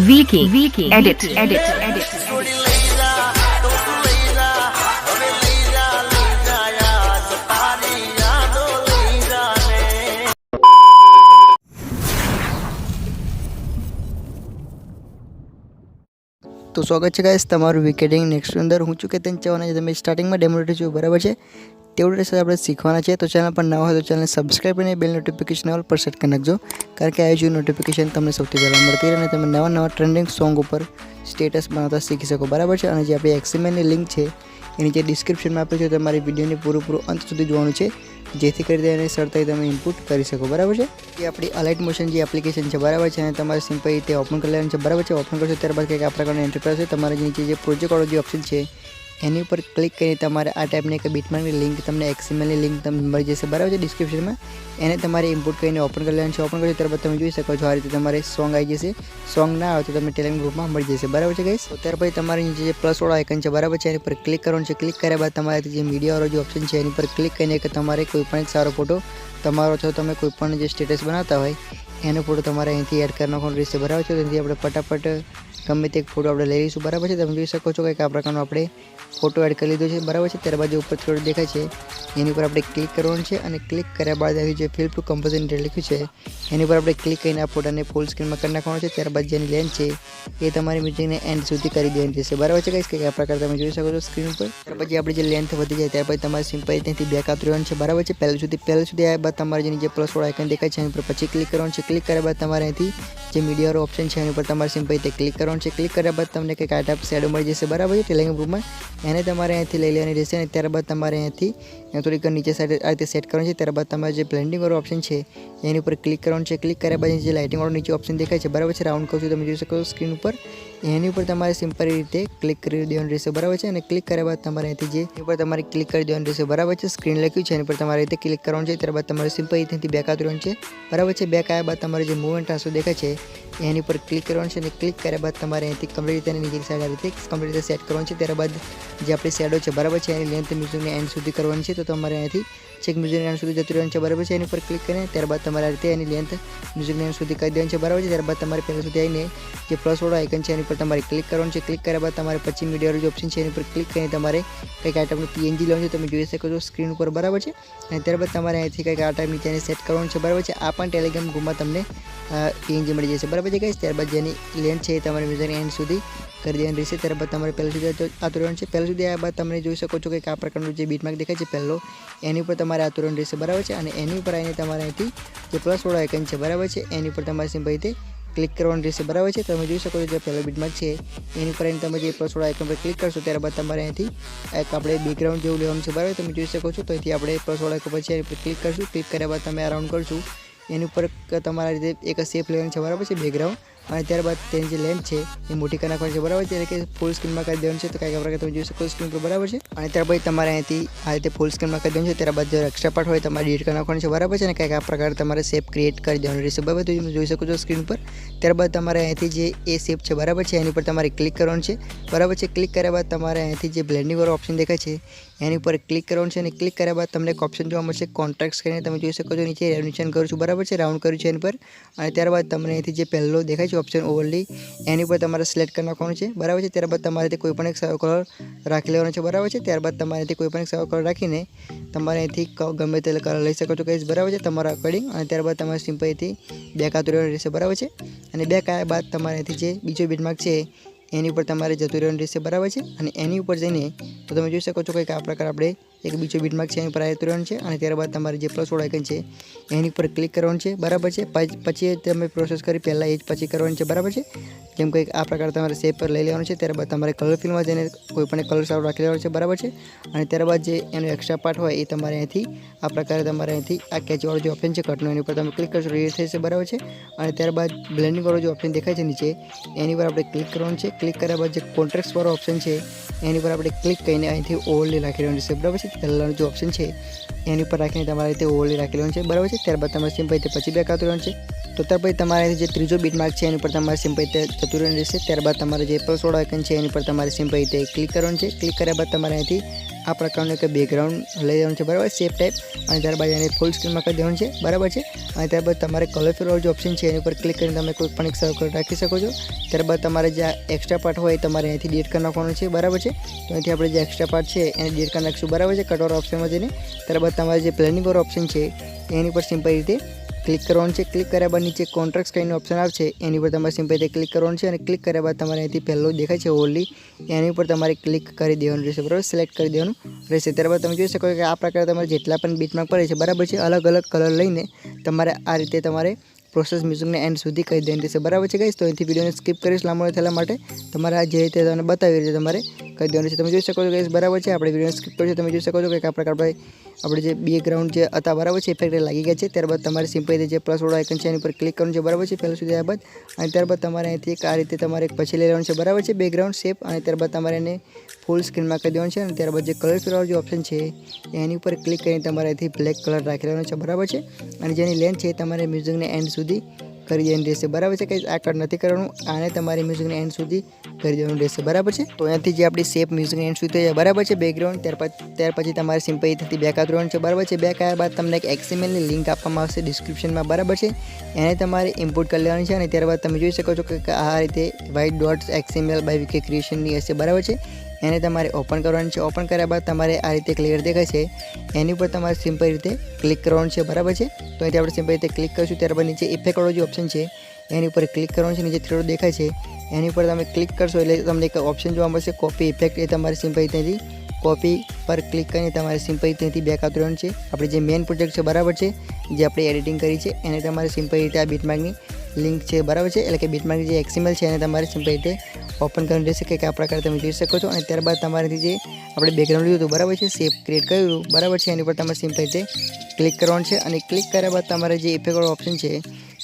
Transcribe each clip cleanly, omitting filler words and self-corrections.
VK edit. तो स्वागत है गाइस तमारू विकेटिंग नेक्स्ट अंदर हूँ चूँ केतन चवाना है तमे स्टार्टिंग में डेमो रेट जो बराबर है तेवड़े से આપણે શીખવાના છે। તો ચેનલ પર નવા હોય તો ચેનલ સબસ્ક્રાઇબ અને બેલ નોટિફિકેશન ઓલ પર સેટ કરી નાખજો, કારણ કે આ જો નોટિફિકેશન તમને સૌથી પહેલા મળતી રહે અને તમે નવા ટ્રેન્ડિંગ સોંગ ઉપર સ્ટેટસ બનાવતા શીખી શકો બરાબર છે। અને જે આપણી XML ની લિંક છે એ નીચે ડિસ્ક્રિપ્શનમાં આપેલી છે, તમારી વિડિયોને પૂરું અંત સુધી જોવાનું છે જેથી કરીને એને સરળતાથી તમે ઇનપુટ કરી શકો બરાબર છે। એ આપણી Alightmotion જે એપ્લિકેશન છે બરાબર છે, અને તમારે સિમ્પલ રીતે ઓપન કરી લેવાનું છે બરાબર છે। ઓપન કરશો ત્યારબાદ કંઈક આ પ્રકારનો ઇન્ટરફેસ છે। તમારે નીચે જે પ્રોજેક્ટ વાળો જે ઓપ્શન છે એની ઉપર ક્લિક કરીને તમારે આ ટાઈપની એક બીટમાર્કની લિંક તમને XML ની લિંક તમને મળી જશે બરાબર છે ડિસ્ક્રિપ્શનમાં। એને તમારે ઇમ્પોર્ટ કરીને ઓપન કરી લેવાનું છે। ઓપન કરશો ત્યારબાદ તમે જોઈ શકો છો આ રીતે તમારે સોંગ આવી જશે। સોંગ ના આવે તો તમને ટેલિગ્રામ ગ્રુપમાં મળી જશે બરાબર છે ગાઈસ। તો ત્યાર પછી તમારે નીચે જે પ્લસ વાળો આઇકન છે બરાબર છે એની પર ક્લિક કરવાનું છે। ક્લિક કર્યા બાદ તમારે જે મીડિયા વાળો જે ઓપ્શન છે એની પર ક્લિક કરીને કે તમારે કોઈ પણ એક સારો ફોટો તમારો અથવા તમે કોઈ પણ જે સ્ટેટસ બનાવતા હોય એનો ફોટો તમારે અહીંથી એડ કરી નાખવાનો રહેશે બરાબર છે। તેથી આપણે ફટાફટ ગમે તે એક ફોટો આપણે લઈ લઈશું બરાબર છે। તમે જોઈ શકો છો કે આ પ્રકારનો આપણે ફોટો એડ કરી લીધો છે બરાબર છે। ત્યારબાદ જે ઉપર થોડું દેખાય છે એની ઉપર આપણે ક્લિક કરવાનું છે, અને ક્લિક કર્યા બાદ આવી જે ફિલ ટુ કમ્પોઝિશન લખ્યું છે એની પર આપણે ક્લિક કરીને આ ફોટાને ફૂલ સ્ક્રીનમાં કરી નાખવાનો છે। ત્યારબાદ જેની લેન્થ છે એ તમારી મ્યુઝિકને એન્ડ સુધી કરી દેવાની રહેશે બરાબર છે ગાઈસ, કે આ પ્રકાર તમે જોઈ શકો છો સ્ક્રીન ઉપર। ત્યાર પછી આપણી જે લેન્થ વધી જાય ત્યાર પછી તમારે સિમ્પલ ત્યાંથી બેક આવતું રહેવાનું છે બરાબર છે। પહેલા સુધી આવ્યા બાદ તમારે જે નીચે પ્લસ વાળો આઇકન દેખાય છે એની પર પછી ક્લિક કરવાનું છે। ક્લિક કર્યા બાદ તમારે અહીંથી જે મીડિયાનો ઓપ્શન છે એની પર તમારે સિમ્પલ રીતે ક્લિક કરવાનું છે। ક્લિક કર્યા બાદ તમને કંઈક આ ટાઈપ શેડો મળી જશે બરાબર છે ટેલિગ્રામ ગ્રુપમાં, એને તમારે અહીંથી લઈ લેવાની રહેશે। અને ત્યારબાદ તમારે અહીંથી થોડીક નીચે સાઈડ આ રીતે સેટ કરવાનું છે। ત્યારબાદ તમારે જે બ્લેન્ડિંગ વાળો ઓપ્શન છે એની ઉપર ક્લિક કરવાનું છે। ક્લિક કર્યા બાદ જે લાઇટિંગ વાળો નીચે ઓપ્શન દેખાય છે બરાબર છે, રાઉન્ડ કરું છું તમે જોઈ શકો છો સ્ક્રીન ઉપર, એની ઉપર તમારે સિમ્પલ રીતે ક્લિક કરી દેવાનું રહેશે બરાબર છે। અને ક્લિક કર્યા બાદ તમારે અહીંથી જે એની ઉપર તમારે ક્લિક કરી દેવાનું રહેશે બરાબર છે। સ્ક્રીન લખ્યું છે એની પર તમારે રીતે ક્લિક કરવાનું છે। ત્યારબાદ તમારે સિમ્પલ અહીંથી બેક આવતું રહેવાનું છે બરાબર છે। બેક આવ્યા બાદ તમારે જે મૂવ એન્ડ ટ્રાન્સફર દેખાય છે એની પર ક્લિક કરવાનું છે, અને ક્લિક કર્યા બાદ તમારે અહીંથી કમ્પ્લીટ રીતે નીચેની સાઈડ આ રીતે કમ્પ્લીટ રીતે સેટ કરવાનું છે। ત્યારબાદ જે આપણી શેડો છે બરાબર છે એની લેન્થ મ્યુઝિકને એન્ડ સુધી કરવાની છે, તો તમારે અહીંથી ચેક મ્યુઝિકને એન્ડ સુધી જતું રહેવાનું છે બરાબર છે। એની પર ક્લિક કરીને ત્યારબાદ તમારે આ રીતે એની લેન્થ મ્યુઝિકને એન્ડ સુધી કરી દેવાની છે બરાબર છે। ત્યારબાદ તમારે પહેલાં સુધી આવીને જે પ્લસ વાળો આઇકન છે એની પર તમારે ક્લિક કરવાનું છે। ક્લિક કર્યા બાદ તમારે પછી મીડિયાનો જે ઓપ્શન છે એની પર ક્લિક કરીને તમારે કંઈક આ ટાઈપનું PNG લેવાનું છે, તમે જોઈ શકો છો સ્ક્રીન ઉપર બરાબર છે। અને ત્યારબાદ તમારે અહીંથી કંઈક આ ટાઈપ નીચે સેટ કરવાનું છે બરાબર છે। આ પણ ટેલિગ્રામ ગ્રુપમાં તમને PNG મળી જશે બરાબર છે ગાઈસ। ત્યારબાદ જેની લેન્થ છે એ તમારે મ્યુઝિકને એન્ડ સુધી કરી દેવાની રહેશે। ત્યારબાદ તમારે પહેલાં સુધી આતું રહેવાનું છે। પહેલાં સુધી આવ્યા બાદ તમે જોઈ શકો છો કે આ પ્રકારનું જે બીટમાર્ક દેખાય છે પહેલો એની ઉપર તમારે આતું રહેવાનું રહેશે બરાબર છે। અને એની ઉપર આવીને તમારે અહીંથી જે પ્લસ વાળો આઇકન છે બરાબર છે એની ઉપર તમારે સિમ્પલ રીતે ક્લિક કરવાનું રહેશે બરાબર છે। તમે જોઈ શકો છો જે પહેલો બીટમાર્ક છે એની ઉપર આવીને તમે જે પ્લસ વાળો આઇકન પર ક્લિક કરશો ત્યારબાદ તમારે અહીંથી એક આપણે બેકગ્રાઉન્ડ જેવું લેવાનું છે બરાબર, તમે જોઈ શકો છો। તો અહીંથી આપણે પ્લસ વાળો આઇકન પછી એની પર ક્લિક કરશું। ક્લિક કર્યા બાદ તમે અરાઉન્ડ કરશું, એની ઉપર તમારા રીતે એક શેપ લેવાની છે બરાબર છે બેકગ્રાઉન્ડ, અને ત્યારબાદ તેની જે લેન્થ છે એ મોટી કરી નાખવાની છે બરાબર છે, એટલે કે ફૂલ સ્ક્રીનમાં કરી દેવાનું છે। તો કંઈક પ્રકાર તમે જોઈ શકો સ્ક્રીન પર બરાબર છે। અને ત્યારબાદ તમારે અહીંથી આ રીતે ફૂલ સ્ક્રીનમાં કરી દેવાનું છે। ત્યારબાદ જો એક્સ્ટ્રા પાર્ટ હોય તમારે ડિલીટ કરી નાખવાનું છે બરાબર છે, અને કંઈક આ પ્રકારે તમારે શેપ ક્રિએટ કરી દેવાનું રહેશે બરાબર, તો તમે જોઈ શકો છો સ્ક્રીન પર। ત્યારબાદ તમારે અહીંથી જે એ શેપ છે બરાબર છે એની પર તમારે ક્લિક કરવાનું છે બરાબર છે। ક્લિક કર્યા બાદ તમારે અહીંથી જે બ્લેન્ડિંગ વાળો ઓપ્શન દેખાય છે એની ઉપર ક્લિક કરવાનું છે, અને ક્લિક કર્યા બાદ તમને એક ઓપ્શન જોવા મળશે કોન્ટ્રાક્ટ કરીને, તમે જોઈ શકો છો નીચે રેવોલ્યુશન કરું છું બરાબર છે, રાઉન્ડ કર્યું છે એની પર। અને ત્યારબાદ તમને અહીંથી જે પહેલો દેખાય છે ઓપ્શન ઓવરલી એની પર તમારે સિલેક્ટ કરી નાખવાનું છે બરાબર છે। ત્યારબાદ તમારે કોઈ પણ એક સારો કલર રાખી લેવાનો છે બરાબર છે। ત્યારબાદ તમારે કોઈ પણ એક સારો કલર રાખીને તમારે અહીંથી ગમે તે કલર લઈ શકો છો ગાઈસ બરાબર છે તમારા અકોર્ડિંગ। અને ત્યારબાદ તમારે સિમ્પલ અહીંથી બેક આવતું રહેવાનું રહેશે બરાબર છે। અને બેક આવ્યા બાદ તમારે અહીંથી જે બીજો બીટમાર્ક છે એની ઉપર તમારે જતું રહેવાનું રહેશે બરાબર છે। અને એની ઉપર જઈને તો તમે જોઈ શકો છો કે આ પ્રકાર આપણે એક બીજો બીટમાર્ક છે એની પર આવતું રહેવાનું છે। અને ત્યારબાદ તમારે જે પ્લસ વાળો આઇકન છે એની પર ક્લિક કરવાનું છે બરાબર છે। પછી તમે પ્રોસેસ કરી પહેલાં એ જ પછી કરવાની છે બરાબર છે। જેમ કંઈક આ પ્રકાર તમારે શેપ પર લઈ લેવાનું છે। ત્યારબાદ તમારે કલર ફિલમાં જઈને કોઈ પણ કલર સારો રાખી લેવાનો છે બરાબર છે। અને ત્યારબાદ જે એનો એક્સ્ટ્રા પાર્ટ હોય એ તમારે અહીંથી આ પ્રકારે તમારે અહીંથી આ કેચવાળો જે ઓપ્શન છે કટનો એની પર તમે ક્લિક કરશો રીડ થશે બરાબર છે। અને ત્યારબાદ બ્લેન્ડિંગ વાળો જે ઓપ્શન દેખાય છે નીચે એની પર આપણે ક્લિક કરવાનું છે। ક્લિક કર્યા બાદ જે કોન્ટ્રાક્ટ વાળો ઓપ્શન છે એની પર આપણે ક્લિક કરીને અહીંથી ઓવરલી રાખી લેવાનું છે બરાબર છે। પહેલાંનો જે ઓપ્શન છે એની પર રાખીને તમારે રીતે ઓવરલી રાખી લેવાનું છે બરાબર છે। ત્યારબાદ તમારે સિમ્પલ રીતે પછી બેક આવતું રહેવાનું છે। તો ત્યાર પછી તમારે જે ત્રીજો બીટમાર્ક છે એની પર તમારે સિમ્પલ રીતે જતું રહેવાનું રહેશે। ત્યારબાદ તમારે જે પ્લસ વાળો આઇકન છે એની પર તમારે સિમ્પલ રીતે ક્લિક કરવાનું છે। ક્લિક કર્યા બાદ તમારે અહીંથી આ પ્રકારનું એક બેકગ્રાઉન્ડ લઈ લેવાનું છે બરાબર શેપ ટાઈપ અને ત્યારબાદ એને ફૂલ સ્ક્રીનમાં કરી દેવાનું છે બરાબર છે અને ત્યારબાદ તમારે કલરફુલ વાળું જે ઓપ્શન છે એની ઉપર ક્લિક કરીને તમે કોઈ પણ એક સર્કલ રાખી શકો છો ત્યારબાદ તમારે જે એક્સ્ટ્રા પાર્ટ હોય તમારે અહીંથી ડિલીટ કરી નાખવાનું છે બરાબર છે તો અહીંથી આપણે જે એક્સ્ટ્રા પાર્ટ છે એને ડિલીટ કરી નાખીશું બરાબર છે કટવાળા ઓપ્શનમાં જઈને ત્યારબાદ તમારે જે બ્લેન્ડિંગ વાળો ઓપ્શન છે એની પર સિમ્પલ રીતે ક્લિક કરવાનું છે ક્લિક કર્યા બાદ નીચે કોન્ટ્રાસ્ટ કરીને ઓપ્શન આવશે એની પર તમારે સિમ્પલ રીતે ક્લિક કરવાનું છે અને ક્લિક કર્યા બાદ તમારે અહીંથી પહેલો દેખાય છે ઓનલી એની ઉપર તમારે ક્લિક કરી દેવાનું રહેશે બરાબર સિલેક્ટ કરી દેવાનું રહેશે ત્યારબાદ તમે જોઈ શકો કે આ પ્રકારે તમારે જેટલા પણ બીટમાર્ક પડે છે બરાબર છે અલગ અલગ કલર લઈને તમારે આ રીતે તમારે પ્રોસેસ મ્યુઝિકને એન્ડ સુધી કરી દેવાની રહેશે બરાબર છે ગાઈસ તો અહીંથી વિડીયોને સ્કીપ કરીશ લાંબો થયેલા માટે તમારે આ જે રીતે તમને બતાવી રીતે તમારે કરી દેવાનું છે તમે જોઈ શકો છો ગાઈસ બરાબર છે આપણે વિડીયોને સ્કીપ કરીશું તમે જોઈ શકો છો કે આ પ્રકાર આપણે જે બેકગ્રાઉન્ડ જે હતા બરાબર છે ઇફેક્ટ લાગી ગયા છે ત્યારબાદ તમારે સિમ્પલ જે પ્લસ વાળો આઇકન છે એની પર ક્લિક કરવાનું છે બરાબર છે પહેલાં સુધી બાદ અને ત્યારબાદ તમારે અહીંથી એક આ રીતે તમારે પછી લઈ લેવાનું છે બરાબર છે બેકગ્રાઉન્ડ શેપ અને ત્યારબાદ તમારે એને ફૂલ સ્ક્રીનમાં કરી દેવાનું છે અને ત્યારબાદ જે કલર ફિલવાળો જે ઓપ્શન છે એની ઉપર ક્લિક કરીને તમારે અહીંથી બ્લેક કલર રાખી લેવાનો છે બરાબર છે અને જેની લેન્થ છે તમારે મ્યુઝિકને એન્ડ સુધી કરી દેવાની રહેશે બરાબર છે કંઈ આ કટ નથી કરવાનું આને તમારે મ્યુઝિકને એન્ડ સુધી કરી દેવાનું રહેશે બરાબર છે તો અહીંયાથી જે આપણી શેપ મ્યુઝિકને એન્ડ સુધી થઈ બરાબર છે બેકગ્રાઉન્ડ ત્યાર પછી તમારે સિમ્પલ અહીંથી બેક આવવાનું છે બરાબર છે બેક આવ્યા બાદ તમને એક XMLની લિંક આપવામાં આવશે ડિસ્ક્રિપ્શનમાં બરાબર છે એને તમારે ઇમ્પોર્ટ કરી લેવાની છે અને ત્યારબાદ તમે જોઈ શકો છો કે આ રીતે white dots XML by VK ક્રિએશનની હશે બરાબર છે એને તમારે ઓપન કરવાનું છે ઓપન કર્યા બાદ તમારે આ રીતે ક્લિયર દેખાય છે એની ઉપર તમારે સિમ્પલ રીતે ક્લિક કરવાનું છે બરાબર છે તો અહીંથી આપણે સિમ્પલ રીતે ક્લિક કરીશું ત્યારબાદ નીચે ઇફેક્ટ વાળો જે ઓપ્શન છે એની ઉપર ક્લિક કરવાનું છે નીચે થ્રેડો દેખાય છે એની ઉપર તમે ક્લિક કરશો એટલે તમને એક ઓપ્શન જોવા મળશે કોપી ઇફેક્ટ એ તમારે સિમ્પલ ત્યાંથી કોપી પર ક્લિક કરીને તમારે સિમ્પલ ત્યાંથી બેક આવવાનું છે આપણે જે મેઇન પ્રોજેક્ટ છે બરાબર છે જે આપણે એડિટિંગ કરી છે એને તમારે સિમ્પલ રીતે આ બીટમાર્કની લિંક છે બરાબર છે એટલે કે બીટમાર્કની જે XML છે એને તમારે સિમ્પલ રીતે ઓપન કરવાનું રહેશે કે આ પ્રકારે તમે જોઈ શકો છો અને ત્યારબાદ તમારેથી જે આપણે બેકગ્રાઉન્ડ લીધું હતું બરાબર છે શેપ ક્રિએટ કર્યું બરાબર છે એની પર તમારે સિમ્પલ રીતે ક્લિક કરવાનું છે અને ક્લિક કર્યા બાદ તમારે જે ઇફેક્ટ વાળો ઓપ્શન છે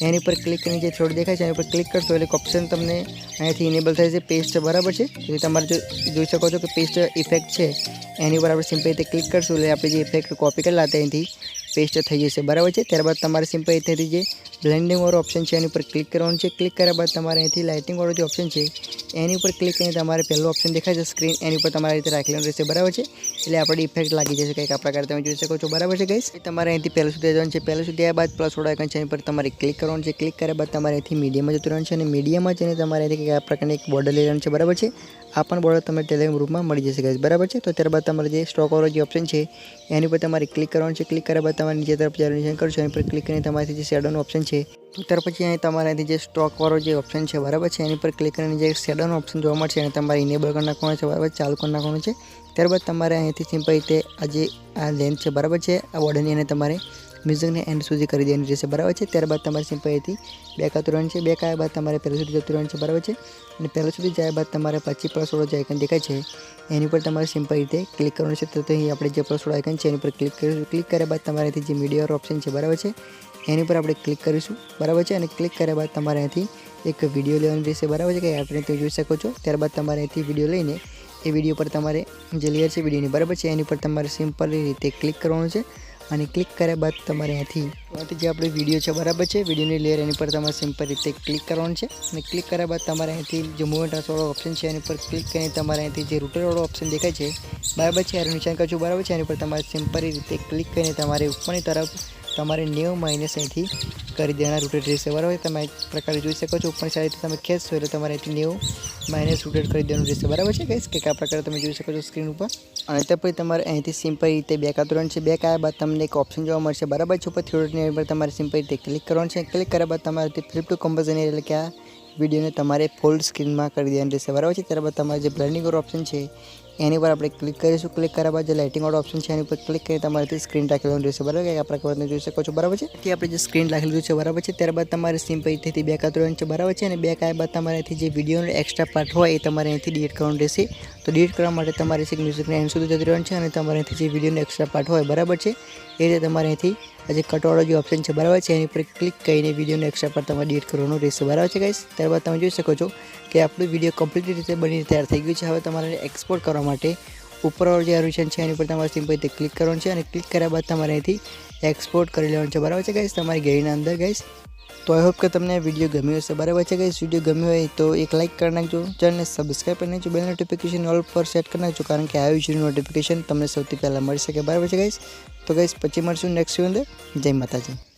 એની પર ક્લિક કરીને જે થ્રેડ દેખાય છે એની પર ક્લિક કરશો એટલે ઓપ્શન તમને અહીંયાથી ઇનેબલ થાય છે પેસ્ટ બરાબર છે તો તમારે જોઈ શકો છો કે પેસ્ટ ઇફેક્ટ છે એની પર આપણે સિમ્પલ રીતે ક્લિક કરશું એટલે આપણે જે ઇફેક્ટ કોપી કરેલા હતા એનાથી પેસ્ટ થઈ જશે બરાબર છે ત્યારબાદ તમારે સિમ્પલ અહીંથી જે બ્લેન્ડિંગ વાળો ઓપ્શન છે એની ઉપર ક્લિક કરવાનું છે ક્લિક કર્યા બાદ તમારે અહીંથી લાઇટિંગ વાળો જે ઓપ્શન છે એની ઉપર ક્લિક કરીને તમારે પહેલો ઓપ્શન દેખાય છે સ્ક્રીન એની ઉપર તમારે રીતે રાખી લેવાનું રહેશે બરાબર છે એટલે આપણી ઇફેક્ટ લાગી જશે કંઈક આ પ્રકારે તમે જોઈ શકો છો બરાબર છે ગાઈસ તમારે અહીંથી પહેલું સુધી જવાનું છે પહેલું સુધી આવ્યા બાદ પ્લસ વાળો આઇકન છે એની પર તમારે ક્લિક કરવાનું છે ક્લિક કર્યા બાદ તમારે અહીંથી મીડિયમમાં જતું રહેવાનું છે અને મીડિયમમાં જઈને તમારે અહીંથી આ પ્રકારની એક બોર્ડર લઈ લેવાનું છે બરાબર છે આ પણ બોર્ડર તમને ટેલિગ્રામ ગ્રુપમાં મળી જશે ગાઈસ બરાબર છે તો ત્યારબાદ તમારે જે સ્ટોક વાળો જે ઓપ્શન છે એની પર તમારે ક્લિક કરવાનું છે ક્લિક કર્યા બાદ તમારે નીચે તરફ જવાનું કરશો એની પર ક્લિક કરીને તમારાથી જે શેડોનો ઓપ્શન છે તો ત્યાર પછી અહીં તમારાથી જે સ્ટોક વાળો જે ઓપ્શન છે બરાબર છે એની પર ક્લિક કરીને જે શેડોનો ઓપ્શન જોવા મળશે એને તમારે ઇનેબલ કરી નાખવાનો છે બરાબર ચાલુ કરી નાખવાનું છે ત્યારબાદ તમારે અહીંથી સિમ્પલ રીતે આ લેન્થ છે બરાબર છે આ બોર્ડરની એને તમારે મ્યુઝિકને એન્ડ સુધી કરી દેવાની રહેશે બરાબર છે ત્યારબાદ તમારે સિમ્પલ અહીંથી બેક આવતું રહેવાનું છે બેક આવ્યા બાદ તમારે પહેલાં સુધી જતું રહેવાનું છે બરાબર છે અને પહેલાં સુધી જાય બાદ તમારે પછી પ્લસ વાળો જે આઇકન દેખાય છે એની પર તમારે સિમ્પલ રીતે ક્લિક કરવાનું છે તો અહીં આપણે જે પ્લસ વાળો આઇકન છે એની પર ક્લિક કરીશું ક્લિક કર્યા બાદ તમારે અહીંથી જે મીડિયા વાળો ઓપ્શન છે બરાબર છે એની પર આપણે ક્લિક કરીશું બરાબર છે અને ક્લિક કર્યા બાદ તમારે અહીંથી એક વિડીયો લેવાની રહેશે બરાબર છે કે આપણે તમે જોઈ શકો છો ત્યારબાદ તમારે અહીંથી વિડીયો લઈને એ વિડીયો પર તમારે જે લેયર છે વિડીયોની બરાબર છે એની પર તમારે સિમ્પલ રીતે ક્લિક કરવાનું છે અને ક્લિક કર્યા બાદ તમારે અહીંથી જે આપણે વિડીયો છે બરાબર છે વિડીયોની લેયર એની પર તમારે સિમ્પલ રીતે ક્લિક કરવાનું છે અને ક્લિક કર્યા બાદ તમારે અહીંથી જે મૂવમેન્ટ વાળો ઓપ્શન છે એની પર ક્લિક કરીને તમારે અહીંથી જે રૂટર વાળો ઓપ્શન દેખાય છે બરાબર છે એનું નિશાન કરજો બરાબર છે એની પર તમારે સિમ્પલ રીતે ક્લિક કરીને તમારે ઉપરની તરફ તમારે 90 માઇનસ અહીંથી કરી દેવાના રોટેટ રહેશે બરાબર તમે આ પ્રકારે જોઈ શકો છો ઉપરની સાઈડ તમે ખેંચશો એટલે તમારે અહીંથી 90 માઇનસ રોટેટ કરી દેવાનું રહેશે બરાબર છે ગાઈસ કે આ પ્રકારે તમે જોઈ શકો છો સ્ક્રીન ઉપર અને ત્યાર પછી તમારે અહીંથી સિમ્પલ રીતે બેક આવવાનું છે બેક આવ્યા બાદ તમને એક ઓપ્શન જોવા મળશે બરાબર છે ઉપર થિયોડની ઉપર તમારે સિમ્પલ રીતે ક્લિક કરવાનું છે ક્લિક કર્યા બાદ તમારે ફ્લિપ ટુ કમ્પોઝિશન એટલે કે આ વિડીયોને તમારે ફૂલ સ્ક્રીનમાં કરી દેવાનું રહેશે બરાબર છે ત્યારબાદ તમારે જે બ્લેન્ડિંગ વાળો ઓપ્શન છે એની પર આપણે ક્લિક કરીશું ક્લિક કર્યા બાદ જે લાઇટિંગ વાળો ઓપ્શન છે એની પર ક્લિક કરી તમારેથી સ્ક્રીન રાખેલું રહેશે બરાબર કે આ પ્રકારે જોઈ શકો છો બરાબર છે તે આપણે જે સ્ક્રીન રાખેલું છે બરાબર છે ત્યારબાદ તમારે સિમ્પલ અહીંથી બેક આવવાનું છે બરાબર છે અને બેક આવ્યા બાદ તમારે અહીંથી જે વિડીયોનો એક્સ્ટ્રા પાર્ટ હોય એ તમારે અહીંથી ડિલીટ કરવાનું રહેશે તો ડિલીટ કરવા માટે તમારે એક મ્યુઝિકને એન્ડ સુધી જતું રહેવાનું છે અને તમારે અહીંથી જે વિડીયોનો એક્સ્ટ્રા પાર્ટ હોય બરાબર છે એ રીતે તમારે અહીંથી જે કટવાળો જે ઓપ્શન છે બરાબર છે એની પર ક્લિક કરીને વિડીયોનો એક્સ્ટ્રા પાર્ટ તમારે ડિલીટ કરવાનો રહેશે બરાબર છે ગાઈસ ત્યારબાદ તમે જોઈ શકો છો કે આપણું વિડીયો કમ્પ્લીટ રીતે બનીને તૈયાર થઈ ગયું છે હવે તમારે એક્સપોર્ટ કરવા માટે ઉપરવાળું જે એરોશન છે એની પર તમારે સિમ્પલ રીતે ક્લિક કરવાનું છે અને ક્લિક કર્યા બાદ તમારે અહીંથી એક્સપોર્ટ કરી લેવાનું છે બરાબર છે ગાઈસ તમારી ગેલેરીના અંદર ગાઈસ તો આઈ હોપ કે તમને આ વિડીયો ગમ્યો હશે. બરાબર છે ગાઈસ, વિડીયો ગમ્યો હોય તો એક લાઇક કરી નાખજો, ચેનલને સબસ્ક્રાઈબ કરી નાખજો, બેલ નોટિફિકેશન ઓલ પર સેટ કરી નાખજો, કારણ કે આ વિડીયોની નોટિફિકેશન તમને સૌથી પહેલાં મળી શકે. બરાબર છે ગાઈસ, તો ગાઈસ પછી મળશું નેક્સ્ટ વિડીયો અંદર. જય માતાજી.